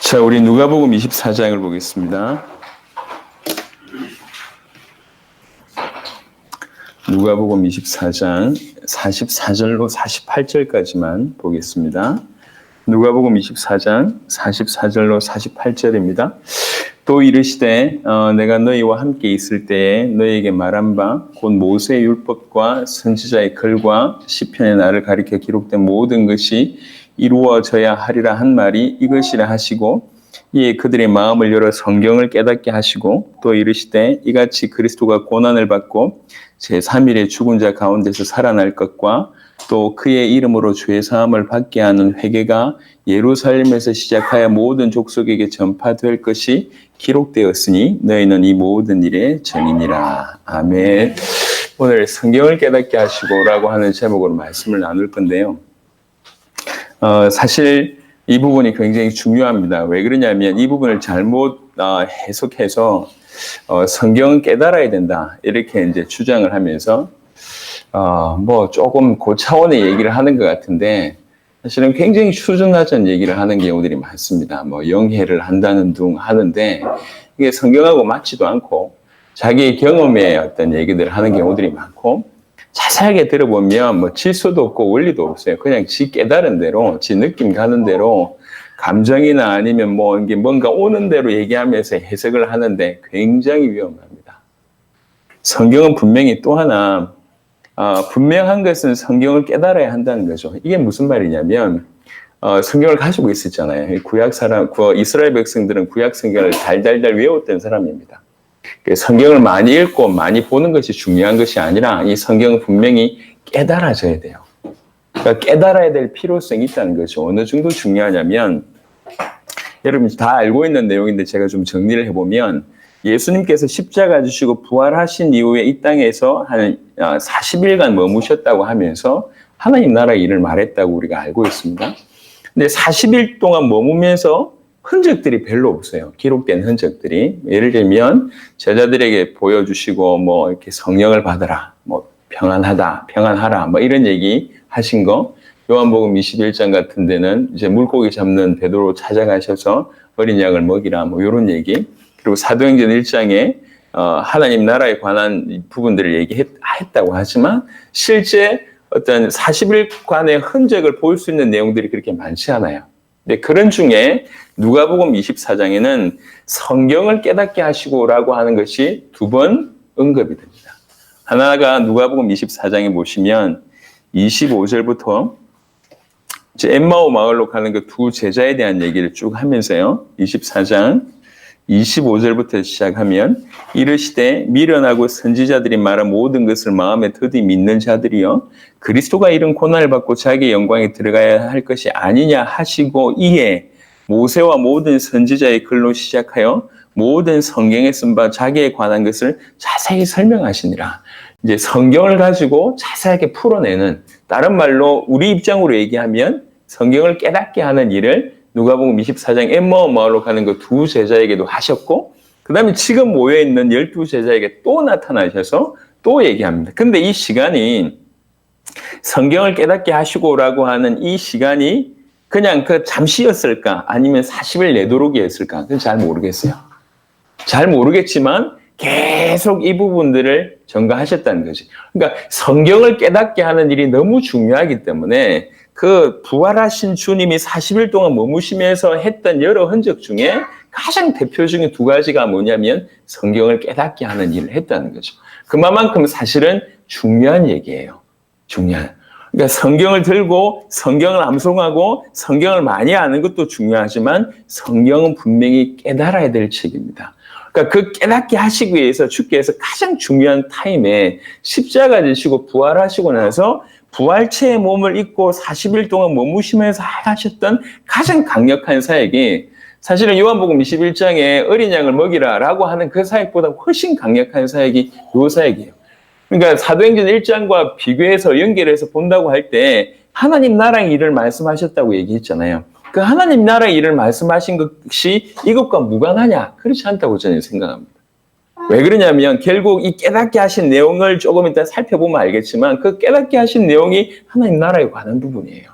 자, 우리 누가복음 24장을 보겠습니다. 누가복음 24장 44절로 48절까지만 보겠습니다. 누가복음 24장 44절로 48절입니다. 또 이르시되 내가 너희와 함께 있을 때에 너희에게 말한 바 곧 모세의 율법과 선지자의 글과 시편의 나를 가리켜 기록된 모든 것이 이루어져야 하리라 한 말이 이것이라 하시고, 이에 그들의 마음을 열어 성경을 깨닫게 하시고, 또 이르시되 이같이 그리스도가 고난을 받고 제3일에 죽은 자 가운데서 살아날 것과 또 그의 이름으로 죄 사함을 받게 하는 회개가 예루살렘에서 시작하여 모든 족속에게 전파될 것이 기록되었으니 너희는 이 모든 일의 증인이라. 아멘. 오늘 성경을 깨닫게 하시고라고 하는 제목으로 말씀을 나눌 건데요. 사실 이 부분이 굉장히 중요합니다. 왜 그러냐면 이 부분을 잘못 해석해서 성경은 깨달아야 된다 이렇게 이제 주장을 하면서 뭐 조금 그 차원의 얘기를 하는 것 같은데, 사실은 굉장히 수준 낮은 얘기를 하는 경우들이 많습니다. 뭐 영해를 한다는 둥 하는데 이게 성경하고 맞지도 않고 자기의 경험의 어떤 얘기들을 하는 경우들이 많고, 자세하게 들어보면 뭐 질서도 없고 원리도 없어요. 그냥 지 깨달은 대로, 지 느낌 가는 대로 감정이나 아니면 뭐 이게 뭔가 오는 대로 얘기하면서 해석을 하는데 굉장히 위험합니다. 성경은 분명히 또 하나 분명한 것은 성경을 깨달아야 한다는 거죠. 이게 무슨 말이냐면 성경을 가지고 있었잖아요. 이스라엘 백성들은 구약 성경을 달달달 외웠던 사람입니다. 성경을 많이 읽고 많이 보는 것이 중요한 것이 아니라 이 성경은 분명히 깨달아져야 돼요. 그러니까 깨달아야 될 필요성이 있다는 거죠. 어느 정도 중요하냐면, 여러분 다 알고 있는 내용인데 제가 좀 정리를 해보면, 예수님께서 십자가 지시고 부활하신 이후에 이 땅에서 한 40일간 머무셨다고 하면서 하나님 나라 일을 말했다고 우리가 알고 있습니다. 근데 40일 동안 머무면서 흔적들이 별로 없어요. 기록된 흔적들이. 예를 들면 제자들에게 보여주시고 뭐 이렇게 성령을 받아라, 뭐 평안하라, 뭐 이런 얘기 하신 거. 요한복음 21장 같은 데는 이제 물고기 잡는 베드로 찾아가셔서 어린 양을 먹이라, 뭐 이런 얘기. 그리고 사도행전 1장에 하나님 나라에 관한 부분들을 얘기했다고 하지만 실제 어떤 40일간의 흔적을 볼 수 있는 내용들이 그렇게 많지 않아요. 근데 그런 중에 누가복음 24장에는 성경을 깨닫게 하시고라고 하는 것이 두 번 언급이 됩니다. 하나가 누가복음 24장에 보시면 25절부터 이제 엠마오 마을로 가는 그 두 제자에 대한 얘기를 쭉 하면서요. 24장 25절부터 시작하면, 이르시되 미련하고 선지자들이 말한 모든 것을 마음에 더디 믿는 자들이여 그리스도가 이런 고난을 받고 자기의 영광에 들어가야 할 것이 아니냐 하시고, 이에 모세와 모든 선지자의 글로 시작하여 모든 성경에 쓴 바 자기에 관한 것을 자세히 설명하시니라. 이제 성경을 가지고 자세하게 풀어내는, 다른 말로 우리 입장으로 얘기하면 성경을 깨닫게 하는 일을 누가복음 24장 엠마오 마을로 가는 그 두 제자에게도 하셨고, 그 다음에 지금 모여있는 12제자에게 또 나타나셔서 또 얘기합니다. 근데 이 시간이 성경을 깨닫게 하시고라고 하는 이 시간이 그냥 그 잠시였을까 아니면 40일 내도록이었을까, 그건 잘 모르겠어요. 잘 모르겠지만 계속 이 부분들을 전가하셨다는 거지. 그러니까 성경을 깨닫게 하는 일이 너무 중요하기 때문에 그 부활하신 주님이 40일 동안 머무시면서 했던 여러 흔적 중에 가장 대표적인 두 가지가 뭐냐면 성경을 깨닫게 하는 일을 했다는 거죠. 그만큼 사실은 중요한 얘기예요. 그러니까 성경을 들고 성경을 암송하고 성경을 많이 아는 것도 중요하지만 성경은 분명히 깨달아야 될 책입니다. 그러니까 그 깨닫게 하시기 위해서 주께서 가장 중요한 타임에 십자가 지시고 부활하시고 나서 부활체의 몸을 입고 40일 동안 머무시면서 하셨던 가장 강력한 사역이, 사실은 요한복음 21장에 어린 양을 먹이라라고 하는 그 사역보다 훨씬 강력한 사역이 이 사역이에요. 그러니까 사도행전 1장과 비교해서 연결해서 본다고 할 때 하나님 나라의 일을 말씀하셨다고 얘기했잖아요. 그 하나님 나라의 일을 말씀하신 것이 이것과 무관하냐? 그렇지 않다고 저는 생각합니다. 왜 그러냐면 결국 이 깨닫게 하신 내용을 조금 이따 살펴보면 알겠지만 그 깨닫게 하신 내용이 하나님 나라에 관한 부분이에요.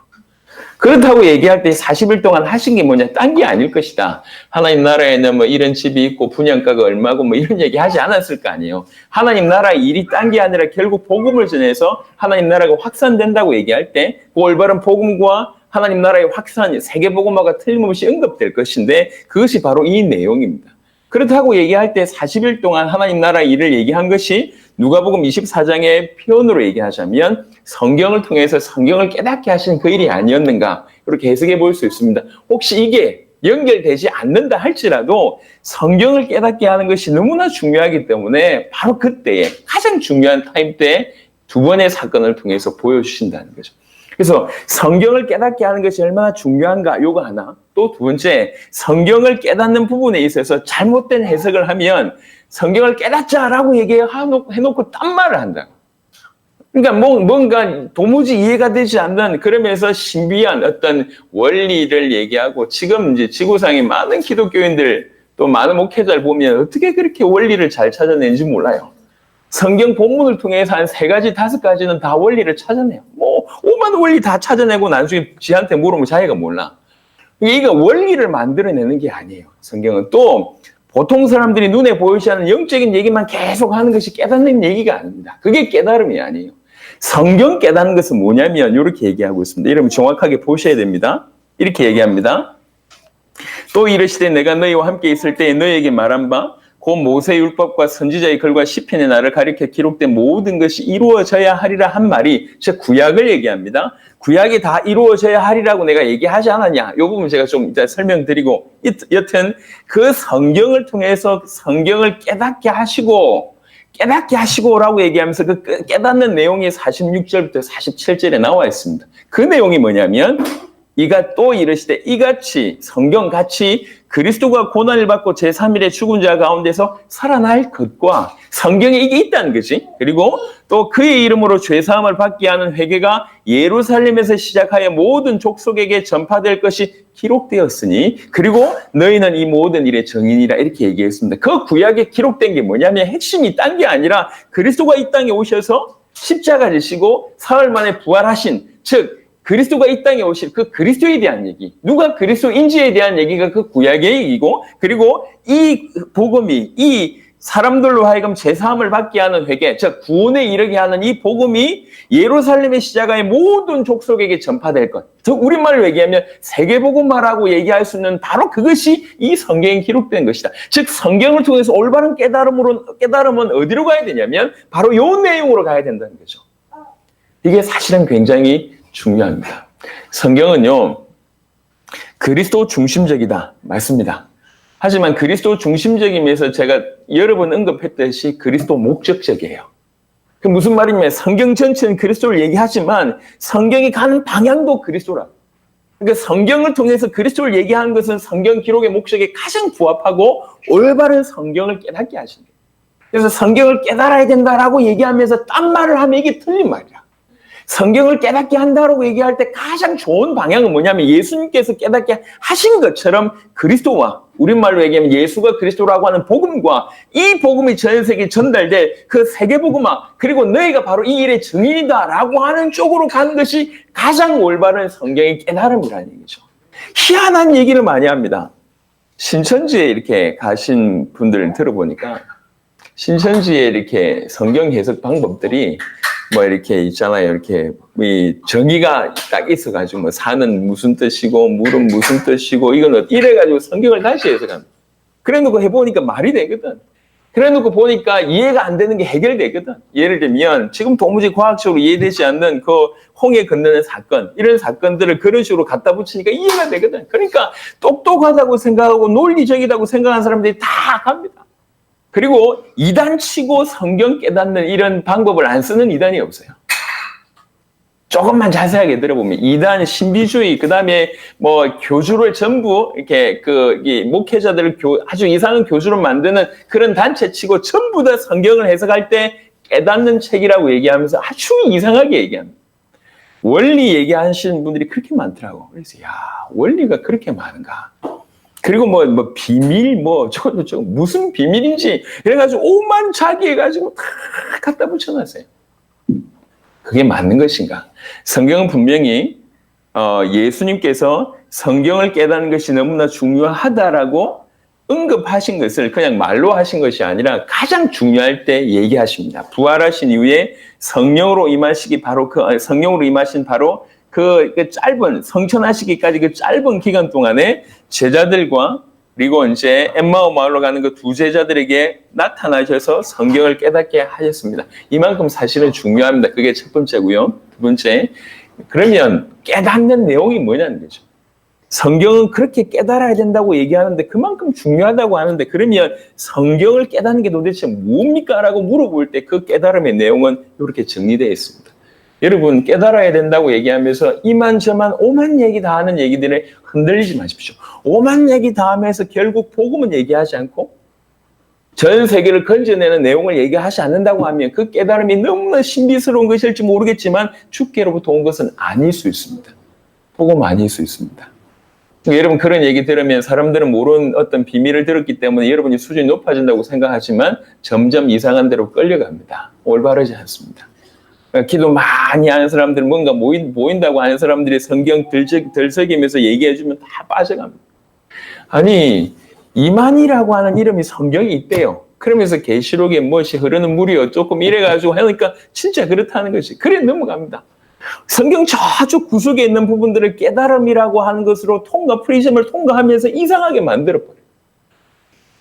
그렇다고 얘기할 때 40일 동안 하신 게 뭐냐? 딴 게 아닐 것이다. 하나님 나라에는 뭐 이런 집이 있고 분양가가 얼마고 뭐 이런 얘기 하지 않았을 거 아니에요. 하나님 나라의 일이 딴 게 아니라 결국 복음을 전해서 하나님 나라가 확산된다고 얘기할 때 그 올바른 복음과 하나님 나라의 확산, 세계복음화가 틀림없이 언급될 것인데 그것이 바로 이 내용입니다. 그렇다고 얘기할 때 40일 동안 하나님 나라의 일을 얘기한 것이 누가복음 24장의 표현으로 얘기하자면 성경을 통해서 성경을 깨닫게 하신 그 일이 아니었는가 이렇게 해석해 볼 수 있습니다. 혹시 이게 연결되지 않는다 할지라도 성경을 깨닫게 하는 것이 너무나 중요하기 때문에 바로 그때에 가장 중요한 타임 때 두 번의 사건을 통해서 보여주신다는 거죠. 그래서 성경을 깨닫게 하는 것이 얼마나 중요한가 요거 하나, 또 두 번째 성경을 깨닫는 부분에 있어서 잘못된 해석을 하면 성경을 깨닫자라고 얘기해놓고 딴 말을 한다. 그러니까 뭔가 도무지 이해가 되지 않는 그러면서 신비한 어떤 원리를 얘기하고 지금 이제 지구상의 많은 기독교인들 또 많은 목회자를 보면 어떻게 그렇게 원리를 잘 찾아내는지 몰라요. 성경 본문을 통해서 한 3가지, 5가지는 다 원리를 찾아내요. 뭐 5만 원리 다 찾아내고 나중에 지한테 물으면 자기가 몰라. 이거 원리를 만들어내는 게 아니에요. 성경은 또 보통 사람들이 눈에 보이지 않는 영적인 얘기만 계속 하는 것이 깨닫는 얘기가 아닙니다. 그게 깨달음이 아니에요. 성경 깨닫는 것은 뭐냐면 이렇게 얘기하고 있습니다. 여러분 정확하게 보셔야 됩니다. 이렇게 얘기합니다. 또 이르시되 내가 너희와 함께 있을 때에 너희에게 말한 바 곧 모세의 율법과 선지자의 글과 시편의 나를 가리켜 기록된 모든 것이 이루어져야 하리라 한 말이 즉 구약을 얘기합니다. 구약이 다 이루어져야 하리라고 내가 얘기하지 않았냐. 이 부분 제가 좀 이따 설명드리고 여튼 그 성경을 통해서 성경을 깨닫게 하시고라고 얘기하면서 그 깨닫는 내용이 46절부터 47절에 나와 있습니다. 그 내용이 뭐냐면 이가 또 이르시되 이같이 성경같이 그리스도가 고난을 받고 제3일에 죽은 자 가운데서 살아날 것과 성경에 이게 있다는 거지. 그리고 또 그의 이름으로 죄사함을 받게 하는 회개가 예루살렘에서 시작하여 모든 족속에게 전파될 것이 기록되었으니 그리고 너희는 이 모든 일의 증인이라 이렇게 얘기했습니다. 그 구약에 기록된 게 뭐냐면 핵심이 딴 게 아니라 그리스도가 이 땅에 오셔서 십자가 지시고 사흘 만에 부활하신 즉 그리스도가 이 땅에 오실 그 그리스도에 대한 얘기, 누가 그리스도인지에 대한 얘기가 그 구약의 얘기고 그리고 이 복음이 이 사람들로 하여금 제사함을 받게 하는 회개, 즉 구원에 이르게 하는 이 복음이 예루살렘의 시작하여 모든 족속에게 전파될 것. 즉 우리말로 얘기하면 세계복음화라고 얘기할 수 있는 바로 그것이 이 성경에 기록된 것이다. 즉 성경을 통해서 올바른 깨달음은 어디로 가야 되냐면 바로 이 내용으로 가야 된다는 거죠. 이게 사실은 굉장히 중요합니다. 성경은요, 그리스도 중심적이다. 맞습니다. 하지만 그리스도 중심적이면서 제가 여러 번 언급했듯이 그리스도 목적적이에요. 그 무슨 말이냐면 성경 전체는 그리스도를 얘기하지만 성경이 가는 방향도 그리스도라. 그러니까 성경을 통해서 그리스도를 얘기하는 것은 성경 기록의 목적에 가장 부합하고 올바른 성경을 깨닫게 하시는 거예요. 그래서 성경을 깨달아야 된다라고 얘기하면서 딴 말을 하면 이게 틀린 말이야. 성경을 깨닫게 한다고 얘기할 때 가장 좋은 방향은 뭐냐면 예수님께서 깨닫게 하신 것처럼 그리스도와 우리말로 얘기하면 예수가 그리스도라고 하는 복음과 이 복음이 전 세계에 전달될 그 세계복음화 그리고 너희가 바로 이 일의 증인이다라고 하는 쪽으로 가는 것이 가장 올바른 성경의 깨달음이라는 얘기죠. 희한한 얘기를 많이 합니다. 신천지에 이렇게 가신 분들을 들어보니까 신천지에 이렇게 성경 해석 방법들이 뭐 이렇게 있잖아요. 이렇게 이 정의가 딱 있어가지고 뭐 산은 무슨 뜻이고 물은 무슨 뜻이고 이거는 이래가지고 성경을 다시 해석합니다. 그래놓고 해보니까 말이 되거든. 그래놓고 보니까 이해가 안 되는 게 해결되거든. 예를 들면 지금 도무지 과학적으로 이해되지 않는 그 홍해 건너는 사건 이런 사건들을 그런 식으로 갖다 붙이니까 이해가 되거든. 그러니까 똑똑하다고 생각하고 논리적이라고 생각하는 사람들이 다 갑니다. 그리고 이단치고 성경 깨닫는 이런 방법을 안 쓰는 이단이 없어요. 조금만 자세하게 들어보면 이단, 신비주의, 그 다음에 뭐 교주를 전부 이렇게 이 목회자들을 아주 이상한 교주로 만드는 그런 단체치고 전부 다 성경을 해석할 때 깨닫는 책이라고 얘기하면서 아주 이상하게 얘기합니다. 원리 얘기하시는 분들이 그렇게 많더라고. 그래서 야 원리가 그렇게 많은가? 그리고 뭐 비밀 저거 무슨 비밀인지 그래가지고 오만 자기 해가지고 다 갖다 붙여놨어요. 그게 맞는 것인가? 성경은 분명히 예수님께서 성경을 깨닫는 것이 너무나 중요하다라고 언급하신 것을 그냥 말로 하신 것이 아니라 가장 중요할 때 얘기하십니다. 부활하신 이후에 성령으로 임하신 바로 그 짧은 성천하시기까지 그 짧은 기간 동안에 제자들과 그리고 이제 엠마오 마을로 가는 그 두 제자들에게 나타나셔서 성경을 깨닫게 하셨습니다. 이만큼 사실은 중요합니다. 그게 첫 번째고요. 두 번째, 그러면 깨닫는 내용이 뭐냐는 거죠. 성경은 그렇게 깨달아야 된다고 얘기하는데 그만큼 중요하다고 하는데 그러면 성경을 깨닫는 게 도대체 뭡니까? 라고 물어볼 때 그 깨달음의 내용은 이렇게 정리되어 있습니다. 여러분 깨달아야 된다고 얘기하면서 이만저만 오만 얘기 다 하는 얘기들에 흔들리지 마십시오. 오만 얘기 다 하면서 결국 복음은 얘기하지 않고 전 세계를 건져내는 내용을 얘기하지 않는다고 하면 그 깨달음이 너무나 신비스러운 것일지 모르겠지만 주께로부터 온 것은 아닐 수 있습니다. 복음은 아닐 수 있습니다. 여러분 그런 얘기 들으면 사람들은 모르는 어떤 비밀을 들었기 때문에 여러분이 수준이 높아진다고 생각하지만 점점 이상한 데로 끌려갑니다. 올바르지 않습니다. 기도 많이 하는 사람들, 뭔가 모인다고 하는 사람들이 성경 들썩이면서 얘기해주면 다 빠져갑니다. 아니, 이만이라고 하는 이름이 성경이 있대요. 그러면서 계시록에 무엇이 흐르는 물이 어쩌고 이래가지고 하니까 진짜 그렇다는 것이. 그래 넘어갑니다. 성경 저쪽 구석에 있는 부분들을 깨달음이라고 하는 것으로 프리즘을 통과하면서 이상하게 만들어버려요.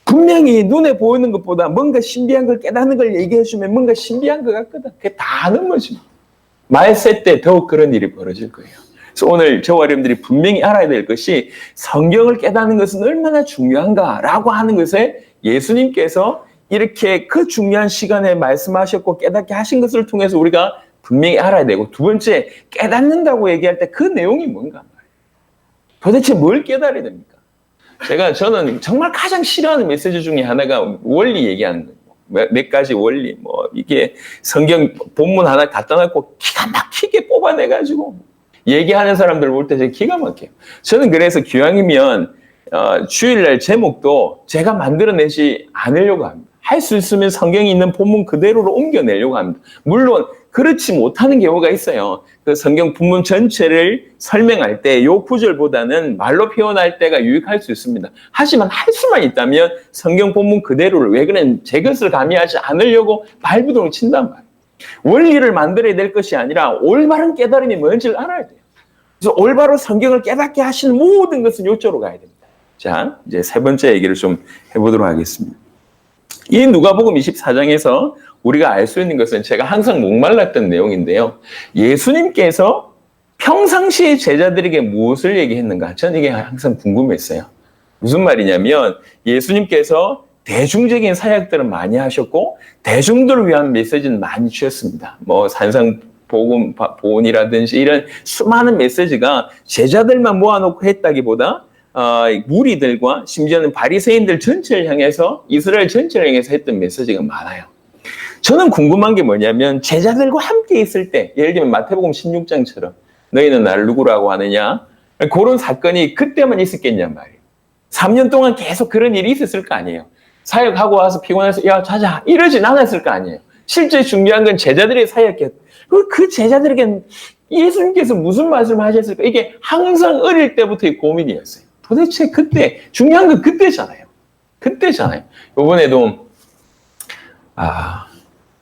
분명히 눈에 보이는 것보다 뭔가 신비한 걸 깨닫는 걸 얘기해주면 뭔가 신비한 것 같거든. 그게 다 넘어집니다. 말세 때 더욱 그런 일이 벌어질 거예요. 그래서 오늘 저와 여러분들이 분명히 알아야 될 것이 성경을 깨닫는 것은 얼마나 중요한가라고 하는 것에 예수님께서 이렇게 그 중요한 시간에 말씀하셨고 깨닫게 하신 것을 통해서 우리가 분명히 알아야 되고 두 번째 깨닫는다고 얘기할 때 그 내용이 뭔가 도대체 뭘 깨달아야 됩니까? 저는 정말 가장 싫어하는 메시지 중에 하나가 원리 얘기하는 거예요. 몇 가지 원리, 이게 성경 본문 하나 갖다 놓고 기가 막히게 뽑아내가지고 얘기하는 사람들 볼 때 기가 막혀요. 저는 그래서 기왕이면 주일날 제목도 제가 만들어내지 않으려고 합니다. 할 수 있으면 성경에 있는 본문 그대로로 옮겨내려고 합니다. 물론 그렇지 못하는 경우가 있어요. 그 성경 본문 전체를 설명할 때 요 구절보다는 말로 표현할 때가 유익할 수 있습니다. 하지만 할 수만 있다면 성경 본문 그대로를 왜 그래 제 것을 가미하지 않으려고 발부동을 친단 말이에요. 원리를 만들어야 될 것이 아니라 올바른 깨달음이 뭔지를 알아야 돼요. 그래서 올바로 성경을 깨닫게 하시는 모든 것은 요쪽으로 가야 됩니다. 자, 이제 세 번째 얘기를 좀 해보도록 하겠습니다. 이 누가복음 24장에서 우리가 알 수 있는 것은 제가 항상 목말랐던 내용인데요. 예수님께서 평상시에 제자들에게 무엇을 얘기했는가? 저는 이게 항상 궁금했어요. 무슨 말이냐면 예수님께서 대중적인 사역들은 많이 하셨고 대중들을 위한 메시지는 많이 주셨습니다. 산상보훈이라든지 이런 수많은 메시지가 제자들만 모아놓고 했다기보다 무리들과 심지어는 바리새인들 전체를 향해서 이스라엘 전체를 향해서 했던 메시지가 많아요. 저는 궁금한 게 뭐냐면 제자들과 함께 있을 때 예를 들면 마태복음 16장처럼 너희는 나를 누구라고 하느냐 그런 사건이 그때만 있었겠냔 말이에요. 3년 동안 계속 그런 일이 있었을 거 아니에요. 사역하고 와서 피곤해서 야 자자 이러진 않았을 거 아니에요. 실제 중요한 건 제자들의 사역이었. 그 제자들에게 예수님께서 무슨 말씀을 하셨을까? 이게 항상 어릴 때부터의 고민이었어요. 도대체 그때 중요한 건 그때잖아요.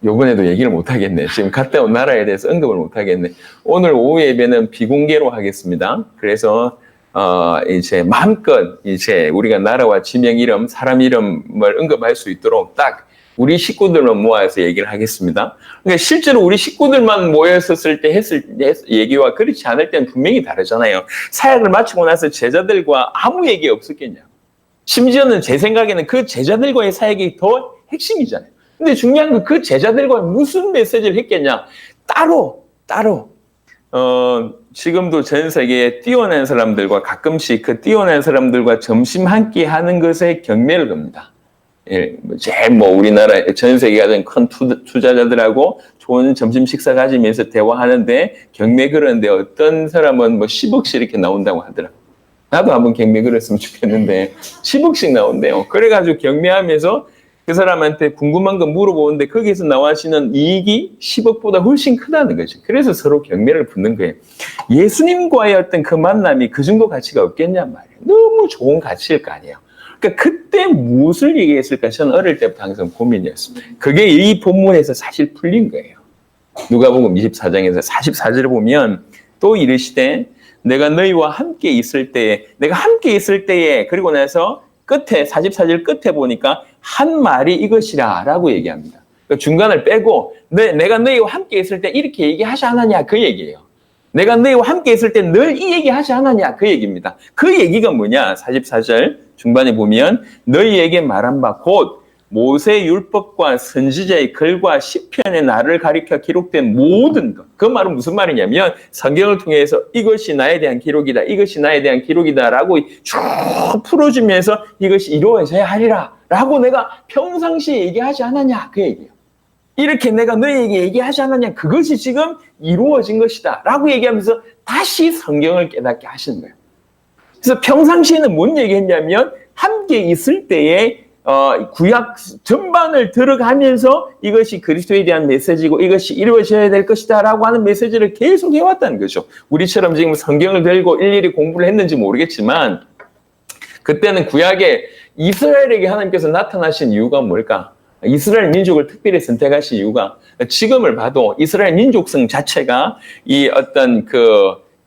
요번에도 얘기를 못 하겠네. 지금 갔다 온 나라에 대해서 언급을 못 하겠네. 오늘 오후 예배는 비공개로 하겠습니다. 그래서 이제 마음껏 이제 우리가 나라와 지명 이름, 사람 이름을 언급할 수 있도록 딱 우리 식구들만 모아서 얘기를 하겠습니다. 그러니까 실제로 우리 식구들만 모였었을 때 했을 얘기와 그렇지 않을 때는 분명히 다르잖아요. 사역을 마치고 나서 제자들과 아무 얘기 없었겠냐. 심지어는 제 생각에는 그 제자들과의 사역이 더 핵심이잖아요. 근데 중요한 건 그 제자들과 무슨 메시지를 했겠냐. 따로 지금도 전 세계에 뛰어난 사람들과 가끔씩 그 뛰어난 사람들과 점심 한 끼 하는 것에 경매를 겁니다. 예, 우리나라 전 세계 가장 큰 투자자들하고 좋은 점심 식사 가지면서 대화하는데 경매 그러는데 어떤 사람은 10억씩 이렇게 나온다고 하더라. 나도 한번 경매 그랬으면 좋겠는데 10억씩 나온대요. 그래가지고 경매하면서 그 사람한테 궁금한 거 물어보는데 거기에서 나와지는 이익이 10억보다 훨씬 크다는 거죠. 그래서 서로 경매를 붙는 거예요. 예수님과의 어떤 그 만남이 그 정도 가치가 없겠냔 말이에요. 너무 좋은 가치일 거 아니에요. 그러니까 그때 무엇을 얘기했을까? 저는 어릴 때부터 항상 고민이었습니다. 그게 이 본문에서 사실 풀린 거예요. 누가복음 24장에서 44절을 보면 또 이르시되 내가 너희와 함께 있을 때에 그리고 나서 끝에 44절 끝에 보니까 한 말이 이것이라 라고 얘기합니다. 그러니까 중간을 빼고 내가 너희와 함께 있을 때 이렇게 얘기하지 않았냐 그 얘기예요. 내가 너희와 함께 있을 때 늘 이 얘기하지 않았냐 그 얘기입니다. 그 얘기가 뭐냐 44절 중반에 보면 너희에게 말한 바 곧 모세 율법과 선지자의 글과 시편의 나를 가리켜 기록된 모든 것. 그 말은 무슨 말이냐면 성경을 통해서 이것이 나에 대한 기록이다. 이것이 나에 대한 기록이다. 라고 쭉 풀어주면서 이것이 이루어져야 하리라. 라고 내가 평상시에 얘기하지 않았냐. 그 얘기예요. 이렇게 내가 너희에게 얘기하지 않았냐. 그것이 지금 이루어진 것이다. 라고 얘기하면서 다시 성경을 깨닫게 하시는 거예요. 그래서 평상시에는 뭔 얘기했냐면 함께 있을 때에 구약 전반을 들어가면서 이것이 그리스도에 대한 메시지고 이것이 이루어져야 될 것이다 라고 하는 메시지를 계속 해왔다는 거죠. 우리처럼 지금 성경을 들고 일일이 공부를 했는지 모르겠지만 그때는 구약에 이스라엘에게 하나님께서 나타나신 이유가 뭘까? 이스라엘 민족을 특별히 선택하신 이유가 지금을 봐도 이스라엘 민족성 자체가 이 어떤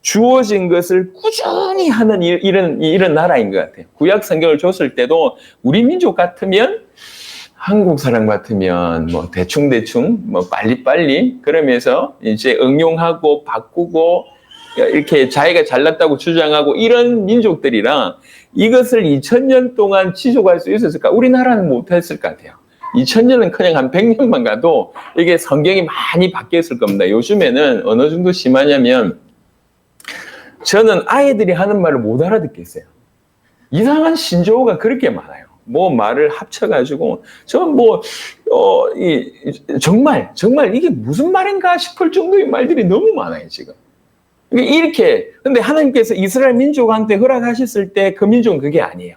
주어진 것을 꾸준히 하는 이런 나라인 것 같아요. 구약 성경을 줬을 때도 우리 민족 같으면 한국 사람 같으면 뭐 대충 뭐 빨리빨리 그러면서 이제 응용하고 바꾸고 이렇게 자기가 잘났다고 주장하고 이런 민족들이랑 이것을 2000년 동안 지속할 수 있었을까? 우리나라는 못했을 것 같아요. 2000년은 그냥 한 100년만 가도 이게 성경이 많이 바뀌었을 겁니다. 요즘에는 어느 정도 심하냐면 저는 아이들이 하는 말을 못 알아듣겠어요. 이상한 신조어가 그렇게 많아요. 뭐 말을 합쳐가지고 정말 이게 무슨 말인가 싶을 정도의 말들이 너무 많아요 지금. 이렇게 근데 하나님께서 이스라엘 민족한테 허락하셨을 때 그 민족은 그게 아니에요.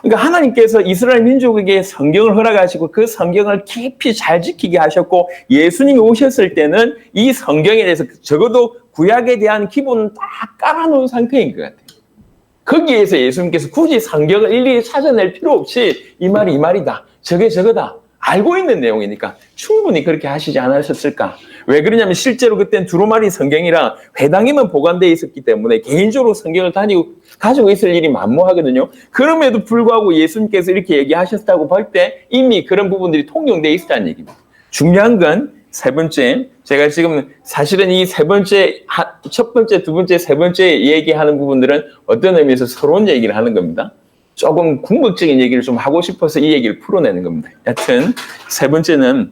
그러니까 하나님께서 이스라엘 민족에게 성경을 허락하시고 그 성경을 깊이 잘 지키게 하셨고 예수님이 오셨을 때는 이 성경에 대해서 적어도 구약에 대한 기본은 딱 깔아놓은 상태인 것 같아요. 거기에서 예수님께서 굳이 성경을 일일이 찾아낼 필요 없이 이 말이 이 말이다. 저게 저거다. 알고 있는 내용이니까 충분히 그렇게 하시지 않으셨을까? 왜 그러냐면 실제로 그때는 두루마리 성경이라 회당에만 보관되어 있었기 때문에 개인적으로 성경을 가지고 있을 일이 만무하거든요. 그럼에도 불구하고 예수님께서 이렇게 얘기하셨다고 볼 때 이미 그런 부분들이 통용되어 있었다는 얘기입니다. 중요한 건 세 번째, 제가 지금 사실은 이 세 번째, 첫 번째, 두 번째, 세 번째 얘기하는 부분들은 어떤 의미에서 서러운 얘기를 하는 겁니다. 조금 궁극적인 얘기를 좀 하고 싶어서 이 얘기를 풀어내는 겁니다. 여튼 세 번째는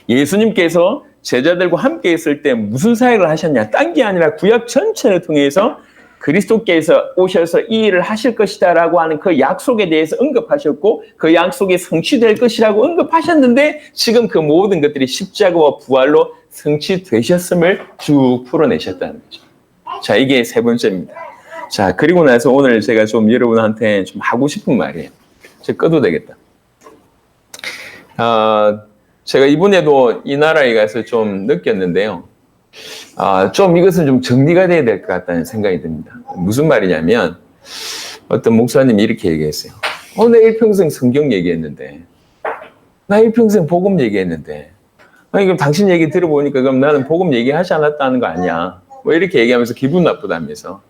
예수님께서 제자들과 함께 있을 때 무슨 사역을 하셨냐. 딴 게 아니라 구약 전체를 통해서 그리스도께서 오셔서 이 일을 하실 것이다 라고 하는 그 약속에 대해서 언급하셨고 그 약속이 성취될 것이라고 언급하셨는데 지금 그 모든 것들이 십자가와 부활로 성취되셨음을 쭉 풀어내셨다는 거죠. 자, 이게 세 번째입니다. 자, 그리고 나서 오늘 제가 좀 여러분한테 좀 하고 싶은 말이에요. 제가 꺼도 되겠다. 제가 이번에도 이 나라에 가서 좀 느꼈는데요. 좀 이것은 좀 정리가 돼야 될 것 같다는 생각이 듭니다. 무슨 말이냐면 어떤 목사님이 이렇게 얘기했어요. 내 일평생 성경 얘기했는데 나 일평생 복음 얘기했는데 아니 그럼 당신 얘기 들어보니까 그럼 나는 복음 얘기하지 않았다는 거 아니야. 뭐 이렇게 얘기하면서 기분 나쁘다면서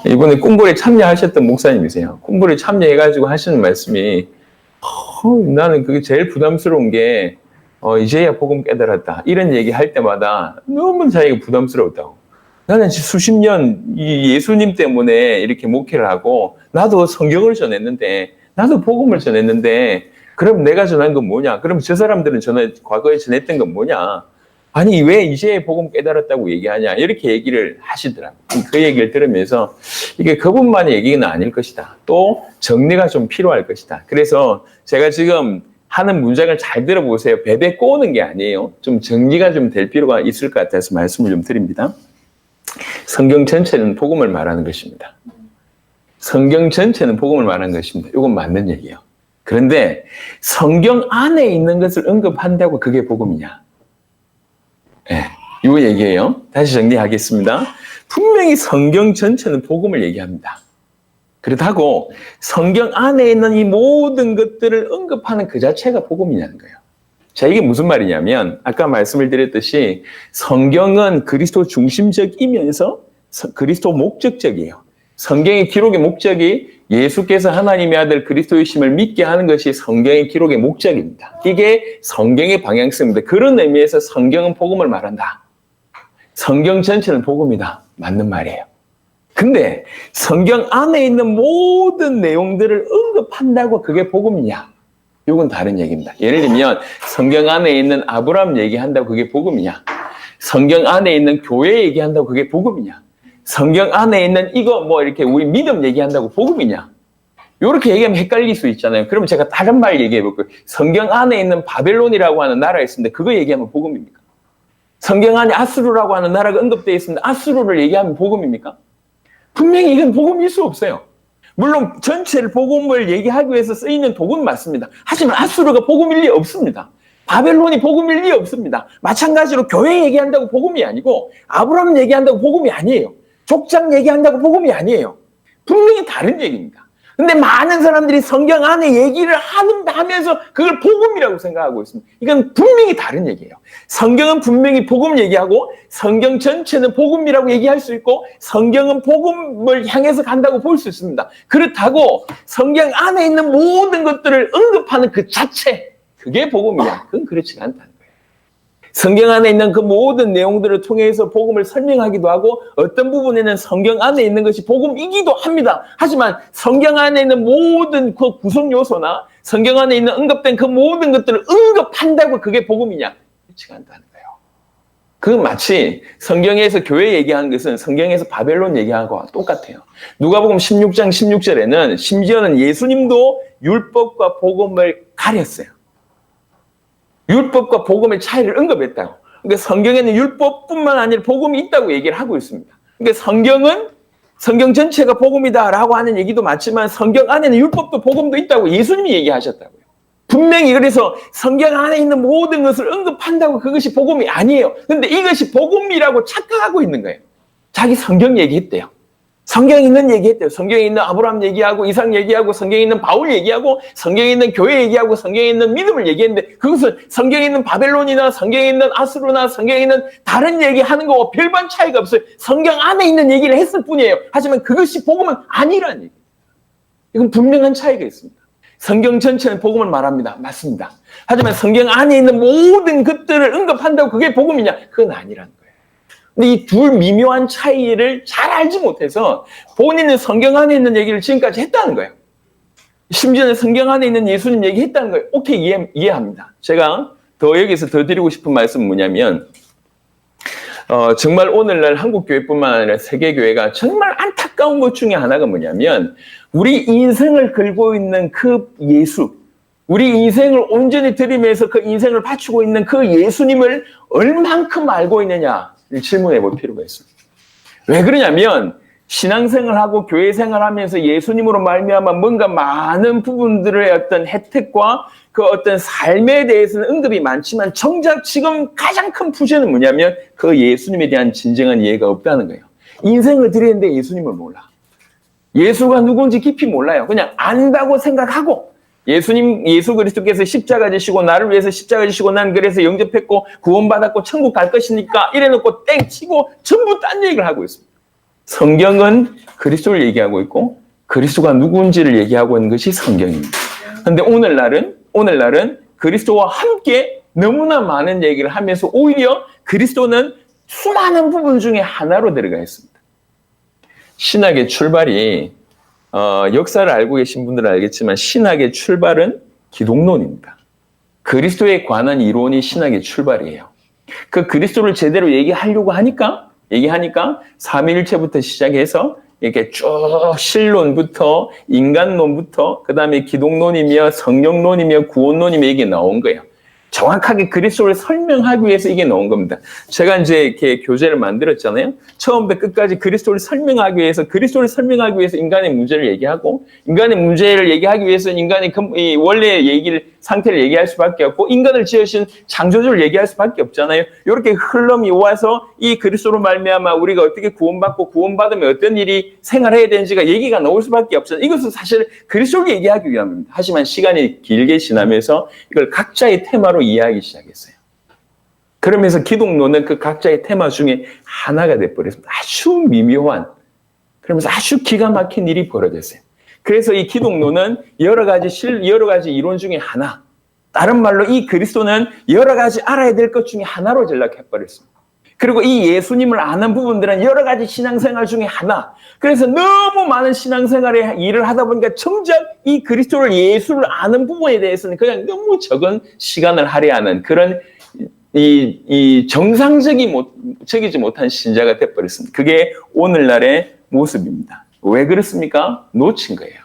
이번에 꿈보리에 참여하셨던 목사님이세요. 꿈보리에 참여해가지고 하시는 말씀이 나는 그게 제일 부담스러운 게 이제야 복음 깨달았다. 이런 얘기 할 때마다 너무 자기가 부담스러웠다고. 나는 수십 년 이 예수님 때문에 이렇게 목회를 하고 나도 성경을 전했는데 나도 복음을 전했는데 그럼 내가 전한 건 뭐냐? 그럼 저 사람들은 과거에 전했던 건 뭐냐? 아니 왜 이제 복음 깨달았다고 얘기하냐? 이렇게 얘기를 하시더라고요. 그 얘기를 들으면서 이게 그분만의 얘기는 아닐 것이다. 또 정리가 좀 필요할 것이다. 그래서 제가 지금 하는 문장을 잘 들어보세요. 베베 꼬는 게 아니에요. 좀 정리가 좀 될 필요가 있을 것 같아서 말씀을 좀 드립니다. 성경 전체는 복음을 말하는 것입니다. 성경 전체는 복음을 말하는 것입니다. 이건 맞는 얘기예요. 그런데 성경 안에 있는 것을 언급한다고 그게 복음이냐? 네, 이거 얘기해요. 다시 정리하겠습니다. 분명히 성경 전체는 복음을 얘기합니다. 그렇다고 성경 안에 있는 이 모든 것들을 언급하는 그 자체가 복음이냐는 거예요. 자, 이게 무슨 말이냐면 아까 말씀을 드렸듯이 성경은 그리스도 중심적이면서 그리스도 목적적이에요. 성경의 기록의 목적이 예수께서 하나님의 아들 그리스도이심을 믿게 하는 것이 성경의 기록의 목적입니다. 이게 성경의 방향성입니다. 그런 의미에서 성경은 복음을 말한다. 성경 전체는 복음이다. 맞는 말이에요. 근데 성경 안에 있는 모든 내용들을 언급한다고 그게 복음이냐? 이건 다른 얘기입니다. 예를 들면 성경 안에 있는 아브라함 얘기한다고 그게 복음이냐? 성경 안에 있는 교회 얘기한다고 그게 복음이냐? 성경 안에 있는 이거 뭐 이렇게 우리 믿음 얘기한다고 복음이냐? 이렇게 얘기하면 헷갈릴 수 있잖아요. 그러면 제가 다른 말 얘기해 볼게요. 성경 안에 있는 바벨론이라고 하는 나라가 있습니다. 그거 얘기하면 복음입니까? 성경 안에 아수르라고 하는 나라가 언급되어 있습니다. 아수르를 얘기하면 복음입니까? 분명히 이건 복음일 수 없어요. 물론 전체를 복음을 얘기하기 위해서 쓰이는 도구는 맞습니다. 하지만 아수르가 복음일 리 없습니다. 바벨론이 복음일 리 없습니다. 마찬가지로 교회 얘기한다고 복음이 아니고 아브라함 얘기한다고 복음이 아니에요. 족장 얘기한다고 복음이 아니에요. 분명히 다른 얘기입니다. 근데 많은 사람들이 성경 안에 얘기를 하면서 그걸 복음이라고 생각하고 있습니다. 이건 분명히 다른 얘기예요. 성경은 분명히 복음 얘기하고 성경 전체는 복음이라고 얘기할 수 있고 성경은 복음을 향해서 간다고 볼 수 있습니다. 그렇다고 성경 안에 있는 모든 것들을 언급하는 그 자체, 그게 복음이야. 그건 그렇지가 않다는 거예요. 성경 안에 있는 그 모든 내용들을 통해서 복음을 설명하기도 하고 어떤 부분에는 성경 안에 있는 것이 복음이기도 합니다. 하지만 성경 안에 있는 모든 그 구성 요소나 성경 안에 있는 언급된 그 모든 것들을 언급한다고 그게 복음이냐? 그렇지가 않다는 거예요. 그건 마치 성경에서 교회 얘기하는 것은 성경에서 바벨론 얘기하고 똑같아요. 누가복음 16장 16절에는 심지어는 예수님도 율법과 복음을 가렸어요. 율법과 복음의 차이를 언급했다고. 그러니까 성경에는 율법뿐만 아니라 복음이 있다고 얘기를 하고 있습니다. 그러니까 성경 전체가 복음이다라고 하는 얘기도 맞지만 성경 안에는 율법도 복음도 있다고 예수님이 얘기하셨다고요. 분명히 그래서 성경 안에 있는 모든 것을 언급한다고 그것이 복음이 아니에요. 그런데 이것이 복음이라고 착각하고 있는 거예요. 자기 성경 얘기했대요. 성경에 있는 얘기했대요. 성경에 있는 아브라함 얘기하고 이삭 얘기하고 성경에 있는 바울 얘기하고 성경에 있는 교회 얘기하고 성경에 있는 믿음을 얘기했는데 그것은 성경에 있는 바벨론이나 성경에 있는 아수르나 성경에 있는 다른 얘기하는 거와 별반 차이가 없어요. 성경 안에 있는 얘기를 했을 뿐이에요. 하지만 그것이 복음은 아니라는 얘기예요. 이건 분명한 차이가 있습니다. 성경 전체는 복음을 말합니다. 맞습니다. 하지만 성경 안에 있는 모든 것들을 언급한다고 그게 복음이냐? 그건 아니라는 거예요. 근데 이 둘 미묘한 차이를 잘 알지 못해서 본인은 성경 안에 있는 얘기를 지금까지 했다는 거예요. 심지어는 성경 안에 있는 예수님 얘기했다는 거예요. 오케이, 이해합니다. 제가 여기서 더 드리고 싶은 말씀은 뭐냐면 정말 오늘날 한국교회뿐만 아니라 세계교회가 정말 안타까운 것 중에 하나가 뭐냐면 우리 인생을 걸고 있는 그 예수, 우리 인생을 온전히 드리면서 그 인생을 바치고 있는 그 예수님을 얼만큼 알고 있느냐 질문해 볼 필요가 있습니다. 왜 그러냐면 신앙생활하고 교회생활하면서 예수님으로 말미암아 뭔가 많은 부분들의 어떤 혜택과 그 어떤 삶에 대해서는 언급이 많지만 정작 지금 가장 큰 부재는 뭐냐면 그 예수님에 대한 진정한 이해가 없다는 거예요. 인생을 드리는데 예수님을 몰라. 예수가 누군지 깊이 몰라요. 그냥 안다고 생각하고 예수 그리스도께서 십자가 지시고 나를 위해서 십자가 지시고 난 그래서 영접했고 구원받았고 천국 갈 것이니까 이래놓고 땡 치고 전부 딴 얘기를 하고 있습니다. 성경은 그리스도를 얘기하고 있고 그리스도가 누군지를 얘기하고 있는 것이 성경입니다. 그런데 오늘날은 그리스도와 함께 너무나 많은 얘기를 하면서 오히려 그리스도는 수많은 부분 중에 하나로 들어가 있습니다. 신학의 출발이 역사를 알고 계신 분들은 알겠지만 신학의 출발은 기독론입니다. 그리스도에 관한 이론이 신학의 출발이에요. 그 그리스도를 제대로 얘기하려고 하니까 삼위일체부터 시작해서 이렇게 쭉 신론부터 인간론부터 그다음에 기독론이며 성령론이며 구원론이며 이게 나온 거예요. 정확하게 그리스도를 설명하기 위해서 이게 나온 겁니다. 제가 이제 이렇게 교재를 만들었잖아요. 처음부터 끝까지 그리스도를 설명하기 위해서 인간의 문제를 얘기하고, 인간의 문제를 얘기하기 위해서는 인간의 이 원래의 상태를 얘기할 수밖에 없고, 인간을 지으신 창조주를 얘기할 수밖에 없잖아요. 이렇게 흘럼이 와서 이 그리스도로 말미암아 우리가 어떻게 구원받고 구원받으면 어떤 일이 생활해야 되는지가 얘기가 나올 수밖에 없잖아요. 이것은 사실 그리스도를 얘기하기 위함입니다. 하지만 시간이 길게 지나면서 이걸 각자의 테마로 이해하기 시작했어요. 그러면서 기독론은 그 각자의 테마 중에 하나가 돼버렸습니다. 아주 미묘한, 그러면서 아주 기가 막힌 일이 벌어졌어요. 그래서 이 기독론은 여러 가지 이론 중에 하나, 다른 말로 이 그리스도는 여러 가지 알아야 될 것 중에 하나로 전락해버렸습니다. 그리고 이 예수님을 아는 부분들은 여러 가지 신앙생활 중에 하나. 그래서 너무 많은 신앙생활의 일을 하다 보니까 정작 이 그리스도를, 예수를 아는 부분에 대해서는 그냥 너무 적은 시간을 할애하는 그런 이 정상적이지 못한 신자가 돼버렸습니다. 그게 오늘날의 모습입니다. 왜 그렇습니까? 놓친 거예요.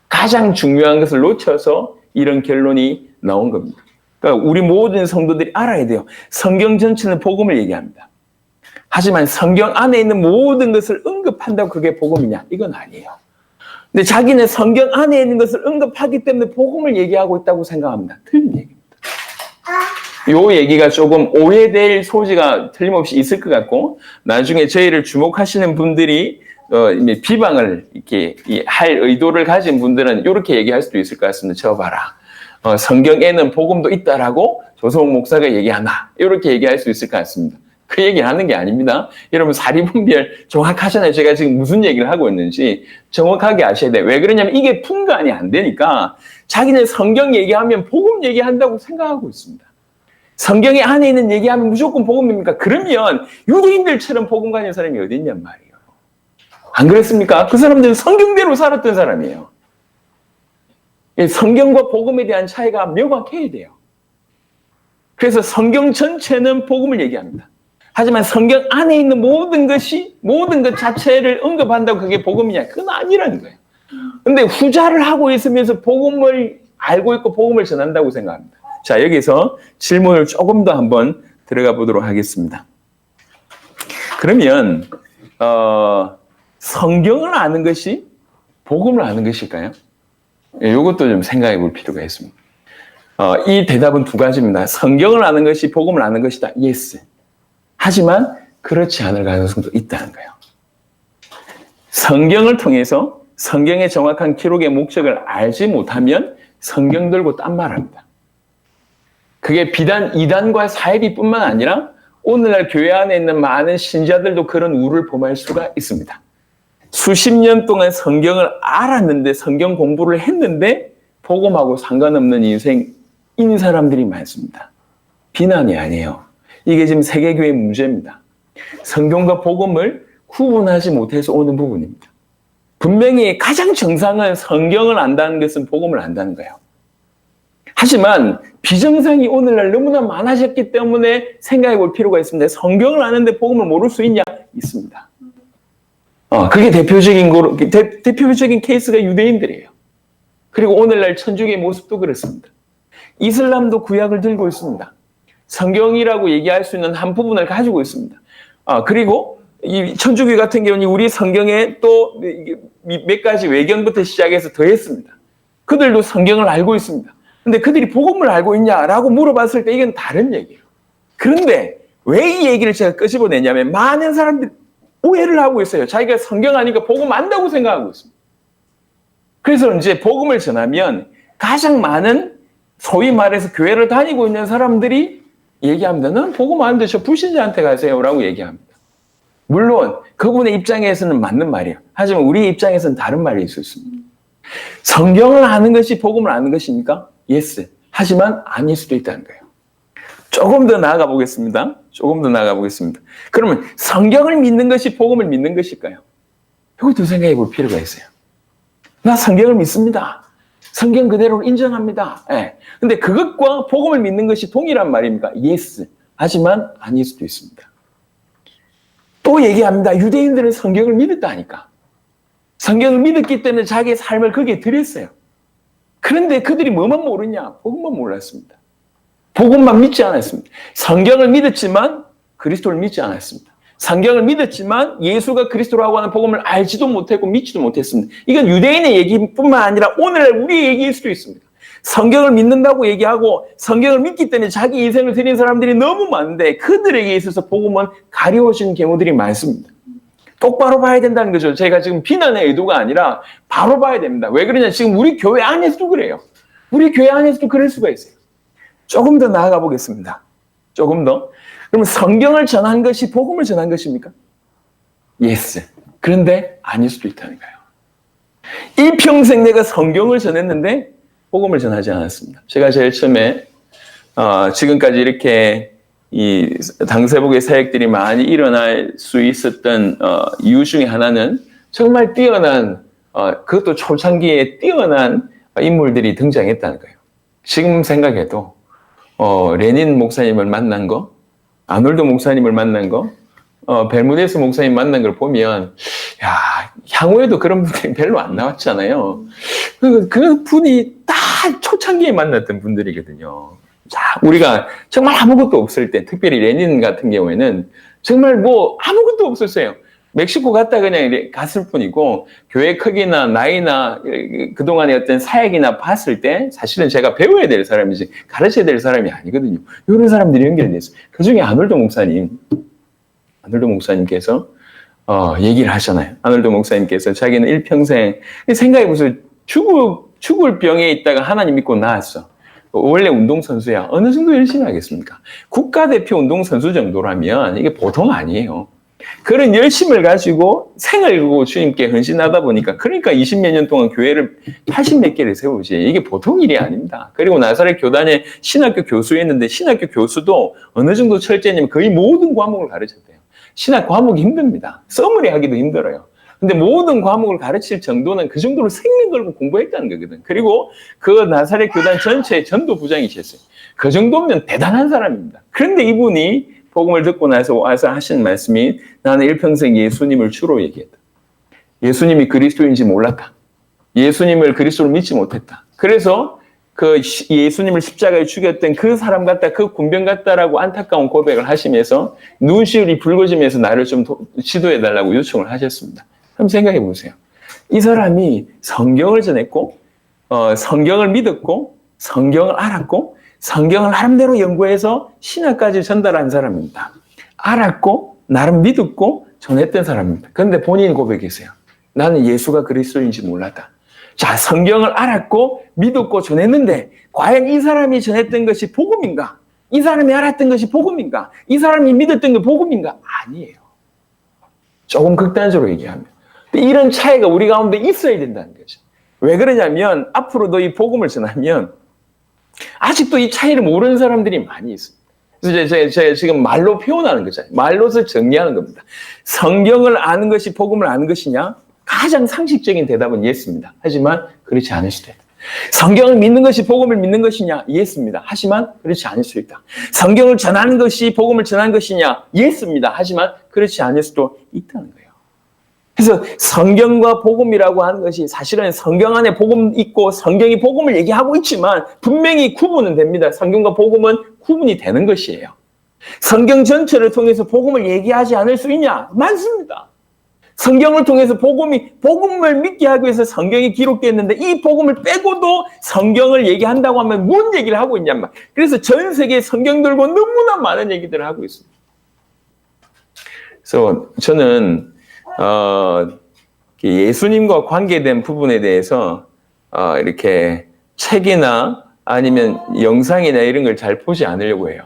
가장 중요한 것을 놓쳐서 이런 결론이 나온 겁니다. 그러니까 우리 모든 성도들이 알아야 돼요. 성경 전체는 복음을 얘기합니다. 하지만 성경 안에 있는 모든 것을 언급한다고 그게 복음이냐? 이건 아니에요. 근데 자기는 성경 안에 있는 것을 언급하기 때문에 복음을 얘기하고 있다고 생각합니다. 틀린 얘기입니다. 이 얘기가 조금 오해될 소지가 틀림없이 있을 것 같고, 나중에 저희를 주목하시는 분들이 비방을 이렇게 할 의도를 가진 분들은 이렇게 얘기할 수도 있을 것 같습니다. 저 봐라. 성경에는 복음도 있다라고 조성욱 목사가 얘기하나? 이렇게 얘기할 수 있을 것 같습니다. 그 얘기를 하는 게 아닙니다. 여러분 사리분별 정확하잖아요. 제가 지금 무슨 얘기를 하고 있는지 정확하게 아셔야 돼요. 왜 그러냐면 이게 분간이 안 되니까 자기는 성경 얘기하면 복음 얘기한다고 생각하고 있습니다. 성경의 안에 있는 얘기하면 무조건 복음입니까? 그러면 유대인들처럼 복음 가진 사람이 어디 있냔 말이에요. 안 그랬습니까? 그 사람들은 성경대로 살았던 사람이에요. 성경과 복음에 대한 차이가 명확해야 돼요. 그래서 성경 전체는 복음을 얘기합니다. 하지만 성경 안에 있는 모든 것 자체를 언급한다고 그게 복음이냐? 그건 아니라는 거예요. 근데 후자를 하고 있으면서 복음을 알고 있고 복음을 전한다고 생각합니다. 자, 여기서 질문을 조금 더 한번 들어가 보도록 하겠습니다. 그러면 성경을 아는 것이 복음을 아는 것일까요? 이것도 좀 생각해 볼 필요가 있습니다. 이 대답은 두 가지입니다. 성경을 아는 것이 복음을 아는 것이다. Yes. 하지만 그렇지 않을 가능성도 있다는 거예요. 성경을 통해서 성경의 정확한 기록의 목적을 알지 못하면 성경 들고 딴 말합니다. 그게 비단 이단과 사이비뿐만 아니라 오늘날 교회 안에 있는 많은 신자들도 그런 우를 범할 수가 있습니다. 수십 년 동안 성경을 알았는데 성경 공부를 했는데 복음하고 상관없는 인생인 사람들이 많습니다. 비난이 아니에요. 이게 지금 세계교회의 문제입니다. 성경과 복음을 구분하지 못해서 오는 부분입니다. 분명히 가장 정상은 성경을 안다는 것은 복음을 안다는 거예요. 하지만 비정상이 오늘날 너무나 많아졌기 때문에 생각해 볼 필요가 있습니다. 성경을 아는데 복음을 모를 수 있냐? 있습니다. 그게 대표적인 케이스가 유대인들이에요. 그리고 오늘날 천주교의 모습도 그렇습니다. 이슬람도 구약을 들고 있습니다. 성경이라고 얘기할 수 있는 한 부분을 가지고 있습니다. 그리고 이 천주교 같은 경우는 우리 성경에 또 몇 가지 외견부터 시작해서 더했습니다. 그들도 성경을 알고 있습니다. 근데 그들이 복음을 알고 있냐라고 물어봤을 때 이건 다른 얘기예요. 그런데 왜 이 얘기를 제가 끄집어내냐면 많은 사람들이 오해를 하고 있어요. 자기가 성경 아니까 복음 안다고 생각하고 있습니다. 그래서 이제 복음을 전하면 가장 많은 소위 말해서 교회를 다니고 있는 사람들이 얘기합니다. 넌 복음 아는데 저 불신자한테 가세요라고 얘기합니다. 물론 그분의 입장에서는 맞는 말이에요. 하지만 우리 입장에서는 다른 말이 있을 수 있습니다. 성경을 아는 것이 복음을 아는 것입니까? Yes. 하지만 아닐 수도 있다는 거예요. 조금 더 나아가 보겠습니다. 그러면 성경을 믿는 것이 복음을 믿는 것일까요? 이것도 생각해 볼 필요가 있어요. 나 성경을 믿습니다. 성경 그대로 인정합니다. 예. 근데 그것과 복음을 믿는 것이 동일한 말입니까? Yes. 하지만 아닐 수도 있습니다. 또 얘기합니다. 유대인들은 성경을 믿었다니까. 성경을 믿었기 때문에 자기의 삶을 거기에 드렸어요. 그런데 그들이 뭐만 모르냐? 복음만 몰랐습니다. 복음만 믿지 않았습니다. 성경을 믿었지만 그리스도를 믿지 않았습니다. 성경을 믿었지만 예수가 그리스도라고 하는 복음을 알지도 못했고 믿지도 못했습니다. 이건 유대인의 얘기뿐만 아니라 오늘날 우리의 얘기일 수도 있습니다. 성경을 믿는다고 얘기하고 성경을 믿기 때문에 자기 인생을 드린 사람들이 너무 많은데 그들에게 있어서 복음은 가려워진 경우들이 많습니다. 똑바로 봐야 된다는 거죠. 제가 지금 비난의 의도가 아니라 바로 봐야 됩니다. 왜 그러냐? 지금 우리 교회 안에서도 그래요. 우리 교회 안에서도 그럴 수가 있어요. 조금 더 나아가 보겠습니다. 조금 더. 그러면 성경을 전한 것이 복음을 전한 것입니까? Yes. 그런데 아닐 수도 있다는 거예요. 일평생 내가 성경을 전했는데 복음을 전하지 않았습니다. 제가 제일 처음에 지금까지 이렇게 이 당세복의 사역들이 많이 일어날 수 있었던 이유 중에 하나는 정말 뛰어난 그것도 초창기에 뛰어난 인물들이 등장했다는 거예요. 지금 생각해도 레닌 목사님을 만난 거, 아놀드 목사님을 만난 거, 벨무데스 목사님 만난 걸 보면 야, 향후에도 그런 분들이 별로 안 나왔잖아요. 그 분이 다 초창기에 만났던 분들이거든요. 자, 우리가 정말 아무것도 없을 때, 특별히 레닌 같은 경우에는 정말 뭐 아무것도 없었어요. 멕시코 갔다 그냥 갔을 뿐이고 교회 크기나 나이나 그동안의 어떤 사역이나 봤을 때 사실은 제가 배워야 될 사람이지 가르쳐야 될 사람이 아니거든요. 이런 사람들이 연결됐어요. 그중에 아놀드 목사님께서 얘기를 하잖아요. 아놀드 목사님께서 자기는 일평생 생각해보세요. 죽을 병에 있다가 하나님 믿고 나았어. 원래 운동선수야. 어느 정도 열심히 하겠습니까? 국가대표 운동선수 정도라면 이게 보통 아니에요. 그런 열심을 가지고 생을 걸고 주님께 헌신하다 보니까 그러니까 20몇 년 동안 교회를 80몇 개를 세우지 이게 보통 일이 아닙니다. 그리고 나사렛 교단에 신학교 교수였는데 신학교 교수도 어느 정도 철저했냐면 거의 모든 과목을 가르쳤대요. 신학 과목이 힘듭니다. 써머리 하기도 힘들어요. 근데 모든 과목을 가르칠 정도는 그 정도로 생명 걸고 공부했다는 거거든. 그리고 그 나사렛 교단 전체의 전도부장이셨어요. 그 정도면 대단한 사람입니다. 그런데 이분이 복음을 듣고 나서 와서 하신 말씀이 나는 일평생 예수님을 주로 얘기했다. 예수님이 그리스도인지 몰랐다. 예수님을 그리스도로 믿지 못했다. 그래서 그 예수님을 십자가에 죽였던 그 사람 같다, 그 군병 같다라고 안타까운 고백을 하시면서 눈시울이 붉어지면서 나를 좀 지도해달라고 요청을 하셨습니다. 그럼 생각해 보세요. 이 사람이 성경을 전했고, 성경을 믿었고, 성경을 알았고, 성경을 나름대로 연구해서 신학까지 전달한 사람입니다. 알았고, 나름 믿었고, 전했던 사람입니다. 그런데 본인이 고백했어요. 나는 예수가 그리스도인지 몰랐다. 자, 성경을 알았고, 믿었고, 전했는데, 과연 이 사람이 전했던 것이 복음인가? 이 사람이 알았던 것이 복음인가? 이 사람이 믿었던 게 복음인가? 아니에요. 조금 극단적으로 얘기하면. 이런 차이가 우리 가운데 있어야 된다는 거죠. 왜 그러냐면, 앞으로도 이 복음을 전하면, 아직도 이 차이를 모르는 사람들이 많이 있습니다. 그래서 제가 지금 말로 표현하는 거잖아요. 말로서 정리하는 겁니다. 성경을 아는 것이 복음을 아는 것이냐? 가장 상식적인 대답은 예스입니다. 하지만 그렇지 않을 수도 있다. 성경을 믿는 것이 복음을 믿는 것이냐? 예스입니다. 하지만 그렇지 않을 수 있다. 성경을 전하는 것이 복음을 전하는 것이냐? 예스입니다. 하지만 그렇지 않을 수도 있다는 거예요. 그래서 성경과 복음이라고 하는 것이 사실은 성경 안에 복음 있고 성경이 복음을 얘기하고 있지만 분명히 구분은 됩니다. 성경과 복음은 구분이 되는 것이에요. 성경 전체를 통해서 복음을 얘기하지 않을 수 있냐? 많습니다. 성경을 통해서 복음을 믿게 하기 위해서 성경이 기록되었는데 이 복음을 빼고도 성경을 얘기한다고 하면 뭔 얘기를 하고 있냔 말. 그래서 전 세계에 성경 들고 너무나 많은 얘기들을 하고 있습니다. 그래서 저는 예수님과 관계된 부분에 대해서 이렇게 책이나 아니면 영상이나 이런 걸 잘 보지 않으려고 해요.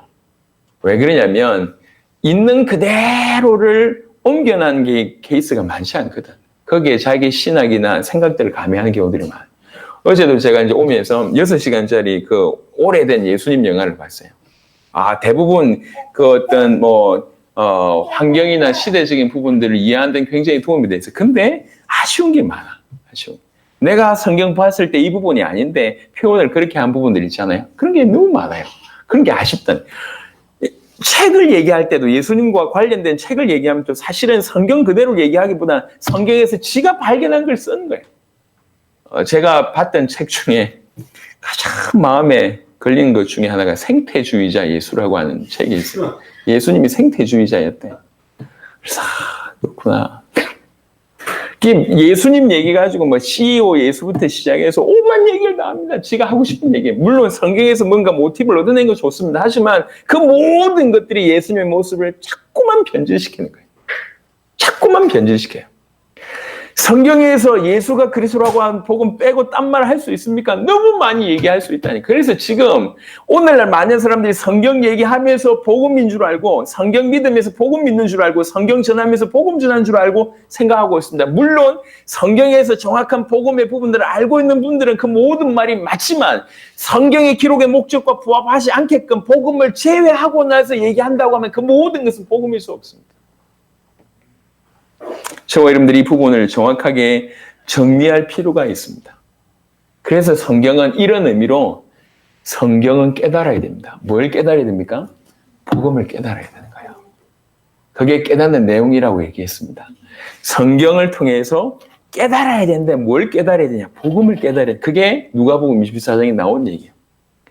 왜 그러냐면 있는 그대로를 옮겨난 게 케이스가 많지 않거든. 거기에 자기 신학이나 생각들을 가미하는 경우들이 많아요. 어제도 제가 이제 오면서 6시간짜리 그 오래된 예수님 영화를 봤어요. 대부분 그 어떤 환경이나 시대적인 부분들을 이해하는 데 굉장히 도움이 돼서. 근데 아쉬운 게 많아. 아쉬운. 내가 성경 봤을 때 이 부분이 아닌데 표현을 그렇게 한 부분들 있잖아요. 그런 게 너무 많아요. 그런 게 아쉽다. 책을 얘기할 때도 예수님과 관련된 책을 얘기하면 또 사실은 성경 그대로 얘기하기보다 성경에서 지가 발견한 걸 쓰는 거예요. 제가 봤던 책 중에 가장 마음에 걸린 것 중에 하나가 생태주의자 예수라고 하는 책이 있어요. 예수님이 생태주의자였대요. 그래서 그렇구나. 예수님 얘기 가지고 뭐 CEO 예수부터 시작해서 오만 얘기를 다 합니다. 지가 하고 싶은 얘기. 물론 성경에서 뭔가 모티브를 얻어낸 거 좋습니다. 하지만 그 모든 것들이 예수님의 모습을 자꾸만 변질시키는 거예요. 자꾸만 변질시켜요. 성경에서 예수가 그리스도라고 하는 복음 빼고 딴 말 할 수 있습니까? 너무 많이 얘기할 수 있다니. 그래서 지금 오늘날 많은 사람들이 성경 얘기하면서 복음인 줄 알고, 성경 믿으면서 복음 믿는 줄 알고, 성경 전하면서 복음 전하는 줄 알고 생각하고 있습니다. 물론 성경에서 정확한 복음의 부분들을 알고 있는 분들은 그 모든 말이 맞지만 성경의 기록의 목적과 부합하지 않게끔 복음을 제외하고 나서 얘기한다고 하면 그 모든 것은 복음일 수 없습니다. 저와 여러분들이 이 부분을 정확하게 정리할 필요가 있습니다. 그래서 성경은 이런 의미로 성경은 깨달아야 됩니다. 뭘 깨달아야 됩니까? 복음을 깨달아야 되는 거예요. 그게 깨닫는 내용이라고 얘기했습니다. 성경을 통해서 깨달아야 되는데 뭘 깨달아야 되냐? 복음을 깨달아야 돼. 그게 누가복음 24장에 나온 얘기예요.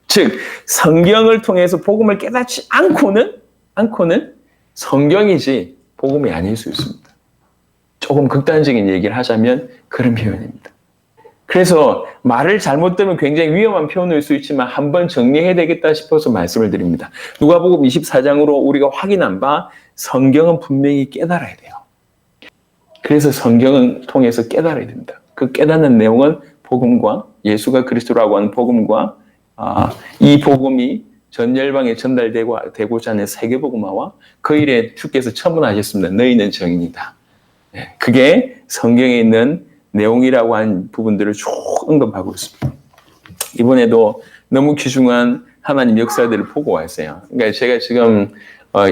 즉 성경을 통해서 복음을 깨닫지 않고는 성경이지 복음이 아닐 수 있습니다. 조금 극단적인 얘기를 하자면 그런 표현입니다. 그래서 말을 잘못 들으면 굉장히 위험한 표현일 수 있지만 한번 정리해야 되겠다 싶어서 말씀을 드립니다. 누가복음 24장으로 우리가 확인한 바 성경은 분명히 깨달아야 돼요. 그래서 성경을 통해서 깨달아야 됩니다. 그 깨닫는 내용은 복음과 예수가 그리스도라고 하는 복음과 이 복음이 전 열방에 전달되고자 하는 세계복음화와 그 일에 주께서 첨언하셨습니다. 너희는 정인이다. 그게 성경에 있는 내용이라고 한 부분들을 쭉 언급하고 있습니다. 이번에도 너무 귀중한 하나님 역사들을 보고 왔어요. 그러니까 제가 지금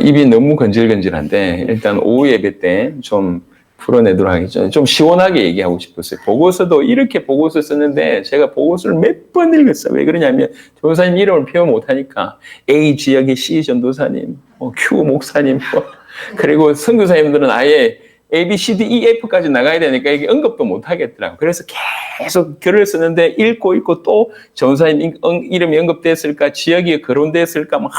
입이 너무 건질건질한데 일단 오후 예배 때 좀 풀어내도록 하겠죠. 좀 시원하게 얘기하고 싶었어요. 보고서도 이렇게 보고서 썼는데 제가 보고서를 몇 번 읽었어요. 왜 그러냐면 전도사님 이름을 표현 못하니까 A 지역의 C 전도사님, Q 목사님, 그리고 선교사님들은 아예 A, B, C, D, E, F까지 나가야 되니까 이게 언급도 못 하겠더라고요. 그래서 계속 글을 쓰는데 읽고 또 전사님 이름이 언급됐을까, 지역이 거론됐을까, 막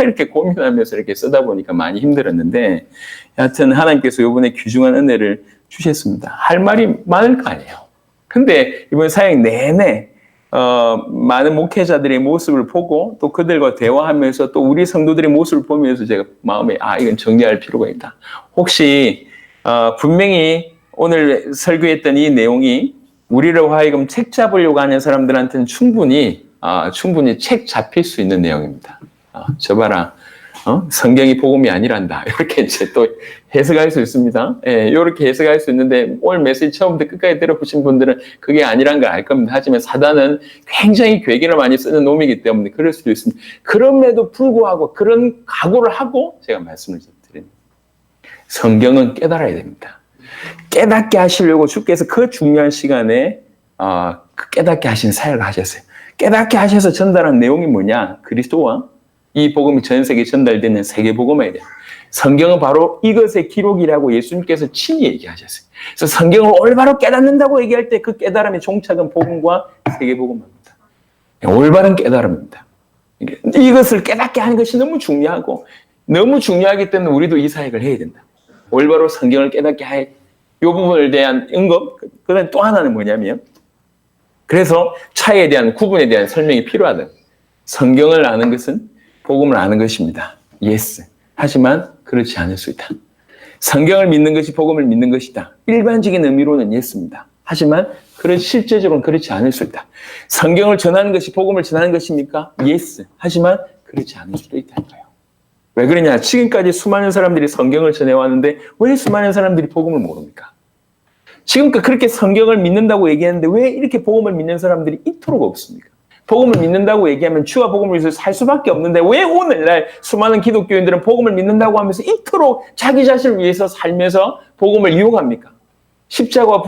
이렇게 고민하면서 이렇게 쓰다 보니까 많이 힘들었는데, 여하튼 하나님께서 이번에 귀중한 은혜를 주셨습니다. 할 말이 많을 거 아니에요. 근데 이번 사역 내내 많은 목회자들의 모습을 보고 또 그들과 대화하면서 또 우리 성도들의 모습을 보면서 제가 마음에 이건 정리할 필요가 있다. 혹시 분명히 오늘 설교했던 이 내용이 우리로 하여금 책 잡으려고 하는 사람들한테는 충분히 책 잡힐 수 있는 내용입니다. 저 봐라. 성경이 복음이 아니란다. 이렇게 이제 또 해석할 수 있습니다. 예, 이렇게 해석할 수 있는데 오늘 메시지 처음부터 끝까지 들어보신 분들은 그게 아니란 걸 알 겁니다. 하지만 사단은 굉장히 괴기를 많이 쓰는 놈이기 때문에 그럴 수도 있습니다. 그럼에도 불구하고 그런 각오를 하고 제가 말씀을 드립니다. 성경은 깨달아야 됩니다. 깨닫게 하시려고 주께서 그 중요한 시간에 그 깨닫게 하신 사역을 하셨어요. 깨닫게 하셔서 전달한 내용이 뭐냐? 그리스도와 이 복음이 전 세계에 전달되는 세계복음화에 대한 성경은 바로 이것의 기록이라고 예수님께서 친히 얘기하셨어요. 그래서 성경을 올바로 깨닫는다고 얘기할 때 그 깨달음의 종착은 복음과 세계복음화입니다. 올바른 깨달음입니다. 이것을 깨닫게 하는 것이 너무 중요하고 너무 중요하기 때문에 우리도 이 사역을 해야 된다. 올바로 성경을 깨닫게 할 이 부분에 대한 언급, 그다음 또 하나는 뭐냐면 그래서 차이에 대한 구분에 대한 설명이 필요하다. 성경을 아는 것은 복음을 아는 것입니다. Yes. 하지만 그렇지 않을 수 있다. 성경을 믿는 것이 복음을 믿는 것이다. 일반적인 의미로는 Yes입니다. 하지만 실제적으로는 그렇지 않을 수 있다. 성경을 전하는 것이 복음을 전하는 것입니까? Yes. 하지만 그렇지 않을 수도 있다는 거예요. 왜 그러냐? 지금까지 수많은 사람들이 성경을 전해왔는데 왜 수많은 사람들이 복음을 모릅니까? 지금까지 그렇게 성경을 믿는다고 얘기했는데 왜 이렇게 복음을 믿는 사람들이 이토록 없습니까? 복음을 믿는다고 얘기하면 주와 복음을 위해서 살 수밖에 없는데 왜 오늘날 수많은 기독교인들은 복음을 믿는다고 하면서 이토록 자기 자신을 위해서 살면서 복음을 이용합니까? 십자가와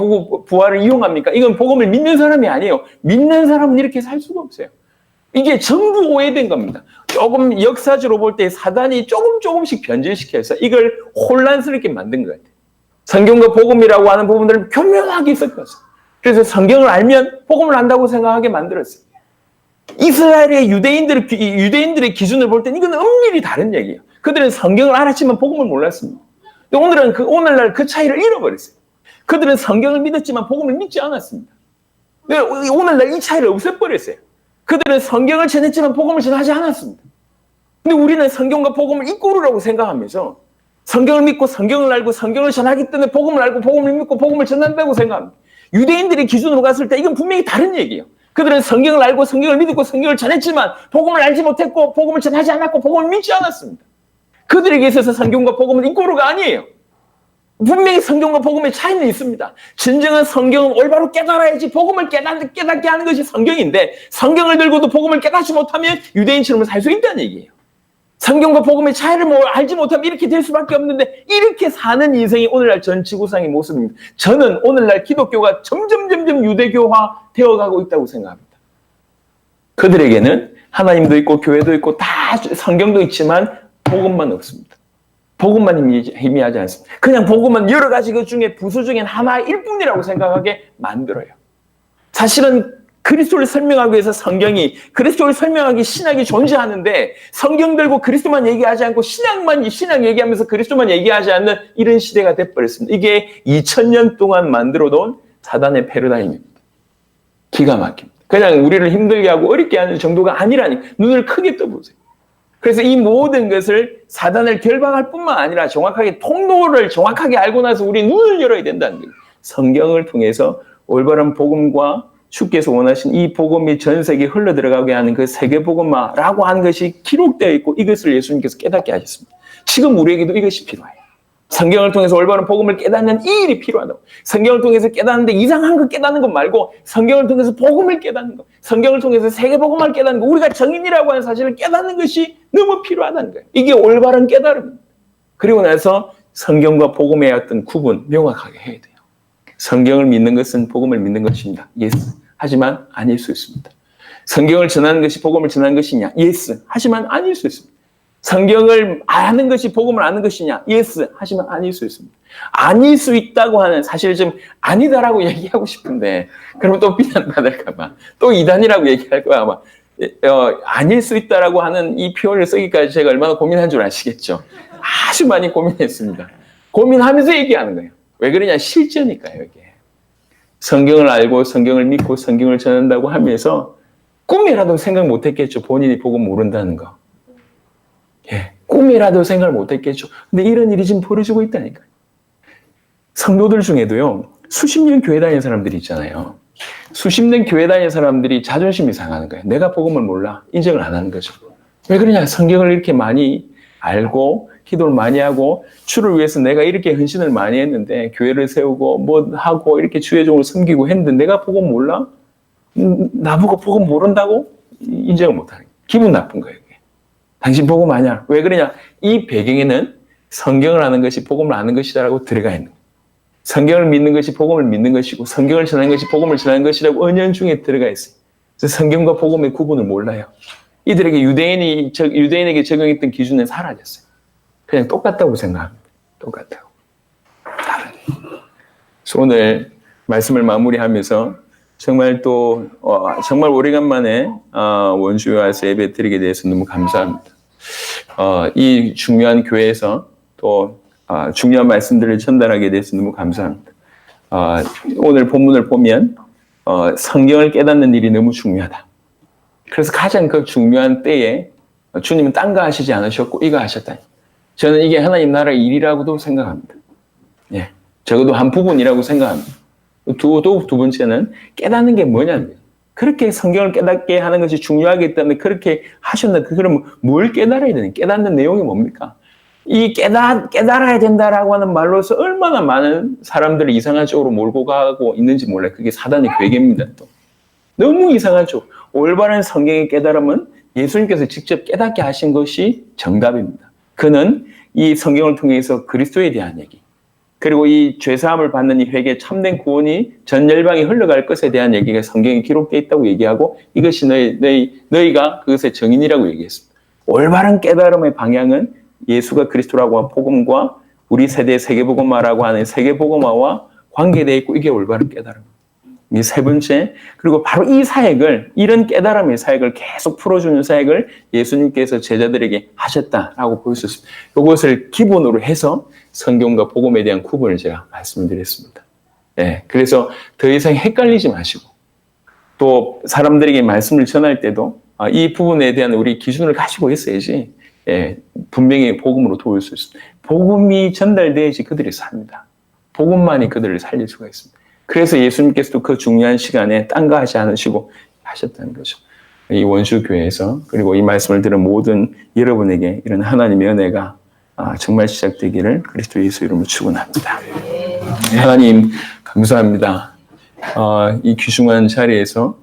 부활을 이용합니까? 이건 복음을 믿는 사람이 아니에요. 믿는 사람은 이렇게 살 수가 없어요. 이게 전부 오해된 겁니다. 조금 역사적으로 볼 때 사단이 조금씩 변질시켜서 이걸 혼란스럽게 만든 것 같아요. 성경과 복음이라고 하는 부분들을 교묘하게 섞었어요. 그래서 성경을 알면 복음을 안다고 생각하게 만들었어요. 이스라엘의 유대인들의 기준을 볼 때는 이건 엄밀히 다른 얘기예요. 그들은 성경을 알았지만 복음을 몰랐습니다. 오늘날 그 차이를 잃어버렸어요. 그들은 성경을 믿었지만 복음을 믿지 않았습니다. 오늘날 이 차이를 없애버렸어요. 그들은 성경을 전했지만 복음을 전하지 않았습니다. 근데 우리는 성경과 복음을 이꼬르라고 생각하면서 성경을 믿고 성경을 알고 성경을 전하기 때문에 복음을 알고 복음을 믿고 복음을 전한다고 생각합니다. 유대인들의 기준으로 갔을 때 이건 분명히 다른 얘기예요. 그들은 성경을 알고 성경을 믿고 성경을 전했지만 복음을 알지 못했고 복음을 전하지 않았고 복음을 믿지 않았습니다. 그들에게 있어서 성경과 복음은 이꼬르가 아니에요. 분명히 성경과 복음의 차이는 있습니다. 진정한 성경은 올바로 깨달아야지 복음을 깨닫게 하는 것이 성경인데 성경을 들고도 복음을 깨닫지 못하면 유대인처럼 살 수 있다는 얘기예요. 성경과 복음의 차이를 알지 못하면 이렇게 될 수밖에 없는데 이렇게 사는 인생이 오늘날 전 지구상의 모습입니다. 저는 오늘날 기독교가 점점 유대교화 되어가고 있다고 생각합니다. 그들에게는 하나님도 있고 교회도 있고 다 성경도 있지만 복음만 없습니다. 복음만 희미하지 않습니다. 그냥 복음은 여러 가지 것 중에 부수 중엔 하나일 뿐이라고 생각하게 만들어요. 사실은 그리스도를 설명하기 위해서 그리스도를 설명하기 신학이 존재하는데 성경 들고 그리스도만 얘기하지 않고 신학 얘기하면서 그리스도만 얘기하지 않는 이런 시대가 돼버렸습니다. 이게 2000년 동안 만들어 놓은 사단의 패러다임입니다. 기가 막힙니다. 그냥 우리를 힘들게 하고 어렵게 하는 정도가 아니라니 눈을 크게 떠보세요. 그래서 이 모든 것을 사단을 결박할 뿐만 아니라 정확하게 통로를 정확하게 알고 나서 우리 눈을 열어야 된다는 거예요. 성경을 통해서 올바른 복음과 주께서 원하신 이 복음이 전 세계에 흘러들어가게 하는 그 세계복음화라고 하는 것이 기록되어 있고 이것을 예수님께서 깨닫게 하셨습니다. 지금 우리에게도 이것이 필요해요. 성경을 통해서 올바른 복음을 깨닫는 이 일이 필요하다고. 성경을 통해서 깨닫는데 이상한 거 깨닫는 것 말고 성경을 통해서 복음을 깨닫는 것, 성경을 통해서 세계복음을 깨닫는 것, 우리가 정인이라고 하는 사실을 깨닫는 것이 너무 필요하다는 거예요. 이게 올바른 깨달음입니다. 그리고 나서 성경과 복음의 어떤 구분 명확하게 해야 돼요. 성경을 믿는 것은 복음을 믿는 것입니다. 예스. 하지만 아닐 수 있습니다. 성경을 전하는 것이 복음을 전하는 것이냐? 예스. 하지만 아닐 수 있습니다. 성경을 아는 것이 복음을 아는 것이냐? 예스. 하지만 아닐 수 있습니다. 아닐 수 있다고 하는 사실 좀 아니다라고 얘기하고 싶은데 그러면 또 비난받을까 봐. 또 이단이라고 얘기할 거야 아마. 아닐 수 있다라고 하는 이 표현을 쓰기까지 제가 얼마나 고민한 줄 아시겠죠? 아주 많이 고민했습니다. 고민하면서 얘기하는 거예요. 왜 그러냐? 실제니까요, 이게. 성경을 알고 성경을 믿고 성경을 전한다고 하면서 꿈이라도 생각 못했겠죠. 본인이 복음 모른다는 거. 예, 꿈이라도 생각을 못했겠죠. 근데 이런 일이 지금 벌어지고 있다니까요. 성도들 중에도요, 수십 년 교회 다니는 사람들이 있잖아요. 수십 년 교회 다니는 사람들이 자존심이 상하는 거예요. 내가 복음을 몰라. 인정을 안 하는 거죠. 왜 그러냐? 성경을 이렇게 많이 알고 기도를 많이 하고 주를 위해서 내가 이렇게 헌신을 많이 했는데 교회를 세우고 뭐 하고 이렇게 주의 종을 섬기고 했는데 내가 복음 몰라? 나보고 복음 모른다고? 인정을 못하는 거예요. 기분 나쁜 거예요. 이게. 당신 복음 아냐? 왜 그러냐? 이 배경에는 성경을 아는 것이 복음을 아는 것이다라고 들어가 있는 거예요. 성경을 믿는 것이 복음을 믿는 것이고 성경을 전하는 것이 복음을 전하는 것이라고 은연중에 들어가 있어요. 그래서 성경과 복음의 구분을 몰라요. 이들에게 유대인에게 적용했던 기준은 사라졌어요. 그냥 똑같다고 생각합니다. 똑같다고. 다른. 그래서 오늘 말씀을 마무리하면서 정말 정말 오래간만에 원주에 와서 예배 드리게 돼서 너무 감사합니다. 이 중요한 교회에서 또 중요한 말씀들을 전달하게 돼서 너무 감사합니다. 오늘 본문을 보면 성경을 깨닫는 일이 너무 중요하다. 그래서 가장 그 중요한 때에 주님은 딴 거 하시지 않으셨고 이거 하셨다. 저는 이게 하나님 나라의 일이라고도 생각합니다. 예, 적어도 한 부분이라고 생각합니다. 두 번째는 깨닫는 게 뭐냐면 그렇게 성경을 깨닫게 하는 것이 중요하기 때문에 그렇게 하셨는데 그럼 뭘 깨달아야 되는 깨닫는 내용이 뭡니까? 이 깨달아야 된다라고 하는 말로서 얼마나 많은 사람들을 이상한 쪽으로 몰고 가고 있는지 몰라요. 그게 사단의 괴계입니다. 또 너무 이상하죠. 올바른 성경의 깨달음은 예수님께서 직접 깨닫게 하신 것이 정답입니다. 그는 이 성경을 통해서 그리스도에 대한 얘기, 그리고 이 죄사함을 받는 이 회개, 참된 구원이 전 열방에 흘러갈 것에 대한 얘기가 성경에 기록되어 있다고 얘기하고 이것이 너희가 그것의 정인이라고 얘기했습니다. 올바른 깨달음의 방향은 예수가 그리스도라고 한 복음과 우리 세대의 세계복음화라고 하는 세계복음화와 관계되어 있고 이게 올바른 깨달음. 이 세 번째, 그리고 바로 이 사역을, 이런 깨달음의 사역을 계속 풀어주는 사역을 예수님께서 제자들에게 하셨다라고 볼 수 있습니다. 이것을 기본으로 해서 성경과 복음에 대한 구분을 제가 말씀드렸습니다. 예, 그래서 더 이상 헷갈리지 마시고, 또 사람들에게 말씀을 전할 때도 이 부분에 대한 우리 기준을 가지고 있어야지, 예, 분명히 복음으로 도울 수 있습니다. 복음이 전달돼야지 그들이 삽니다. 복음만이 그들을 살릴 수가 있습니다. 그래서 예수님께서도 그 중요한 시간에 딴 거 하지 않으시고 하셨다는 거죠. 이 원주교회에서, 그리고 이 말씀을 들은 모든 여러분에게 이런 하나님의 은혜가 정말 시작되기를 그리스도 예수 이름으로 축원합니다. 하나님 감사합니다. 이 귀중한 자리에서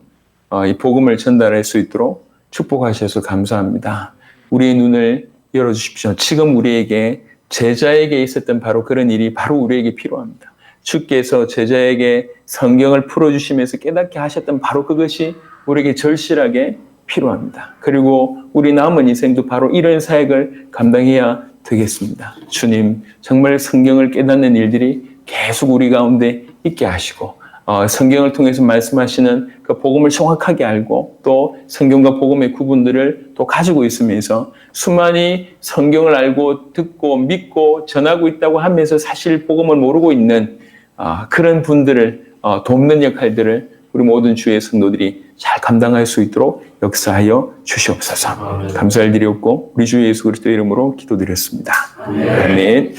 이 복음을 전달할 수 있도록 축복하셔서 감사합니다. 우리의 눈을 열어주십시오. 지금 우리에게, 제자에게 있었던 바로 그런 일이 바로 우리에게 필요합니다. 주께서 제자에게 성경을 풀어주시면서 깨닫게 하셨던 바로 그것이 우리에게 절실하게 필요합니다. 그리고 우리 남은 인생도 바로 이런 사역을 감당해야 되겠습니다. 주님, 정말 성경을 깨닫는 일들이 계속 우리 가운데 있게 하시고, 성경을 통해서 말씀하시는 그 복음을 정확하게 알고, 또 성경과 복음의 구분들을 또 가지고 있으면서 수많이 성경을 알고 듣고 믿고 전하고 있다고 하면서 사실 복음을 모르고 있는 그런 분들을 돕는 역할들을 우리 모든 주의 성도들이 잘 감당할 수 있도록 역사하여 주시옵소서. 감사를 드리옵고 우리 주 예수 그리스도의 이름으로 기도드렸습니다. 아멘.